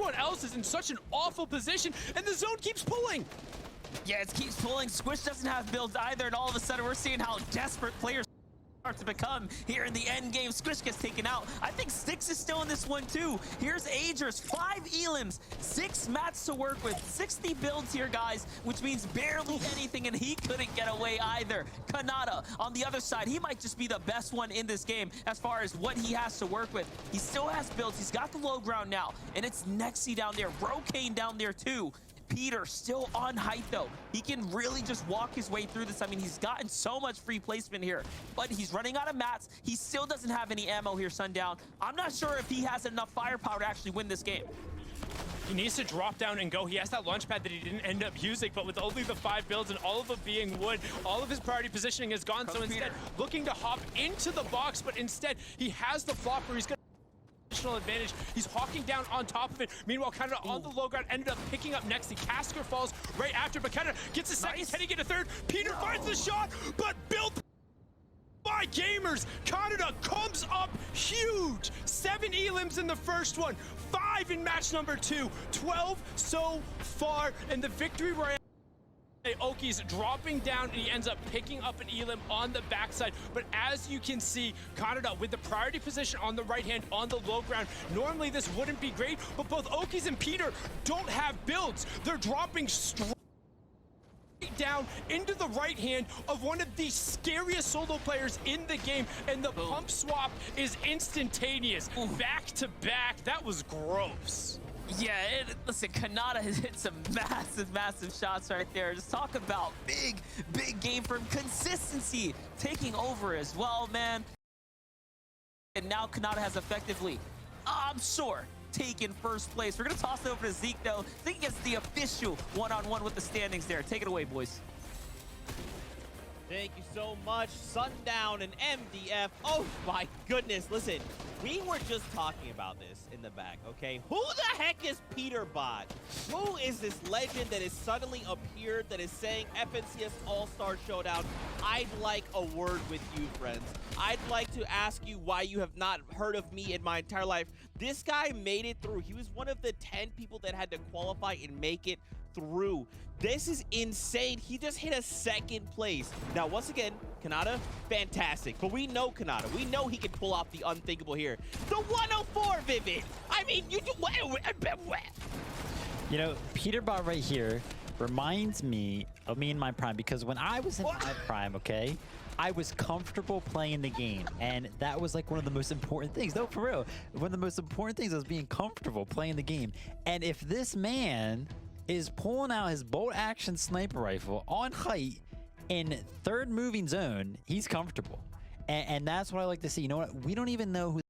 everyone else is in such an awful position, and the zone keeps pulling. Yeah, it keeps pulling. Squish doesn't have builds either, and all of a sudden we're seeing how desperate players start to become here in the end game. Squish gets taken out. I think Styx is still in this one too. Here's Agers, 5 elims, 6 mats to work with, 60 builds here, guys, which means barely anything, and he couldn't get away either. Kanata on the other side, he might just be the best one in this game as far as what he has to work with. He still has builds. He's got the low ground now, and it's Nexi down there, Brocane down there too. Peter still on height though. He can really just walk his way through this. I mean, he's gotten so much free placement here, but he's running out of mats. He still doesn't have any ammo here, Sundown. I'm not sure if he has enough firepower to actually win this game. He needs to drop down and go. He has that launch pad that he didn't end up using, but with only the 5 builds and all of them being wood, all of his priority positioning is gone. So instead, looking to hop into the box, but instead he has the flop where he's gonna advantage. He's hawking down on top of it. Meanwhile, Canada on the low ground ended up picking up next. The Casker falls right after, but Canada gets a second. Can he get a third? Peter finds the shot, but built by Gamers. Canada comes up huge. 7 elims in the first one, 5 in match number 2, 12 so far, and the victory royale. Oki's dropping down, and he ends up picking up an elim on the backside. But as you can see, Canada with the priority position on the right hand on the low ground. Normally this wouldn't be great, but both Okies and Peter don't have builds. They're dropping straight down into the right hand of one of the scariest solo players in the game, and the pump swap is instantaneous. Back to back. That was gross. Yeah, listen, Kanata has hit some massive shots right there. Just talk about big game for him. Consistency taking over as well, man. And now Kanata has effectively, I'm sure, taken first place. We're going to toss it over to Zeke, though. Zeke gets the official one-on-one with the standings there. Take it away, boys. Thank you so much, Sundown and MDF. Oh my goodness, listen, we were just talking about this in the back, okay? Who the heck is Peter Bot? Who is this legend that has suddenly appeared that is saying FNCS All-Star Showdown? I'd like a word with you, friends. I'd like to ask you why you have not heard of me in my entire life. This guy made it through. He was one of the 10 people that had to qualify and make it through. This is insane. He just hit a 2nd place. Now, once again, Kanata, fantastic. But we know Kanata. We know he can pull off the unthinkable here. The 104, Vivid. I mean, you do. You know, Peter Bot right here reminds me of me in my prime, because when I was in my prime, okay, I was comfortable playing the game, and that was like one of the most important things. No, for real. One of the most important things was being comfortable playing the game. And if this man is pulling out his bolt action sniper rifle on height in 3rd moving zone, he's comfortable. And that's what I like to see. You know what? We don't even know who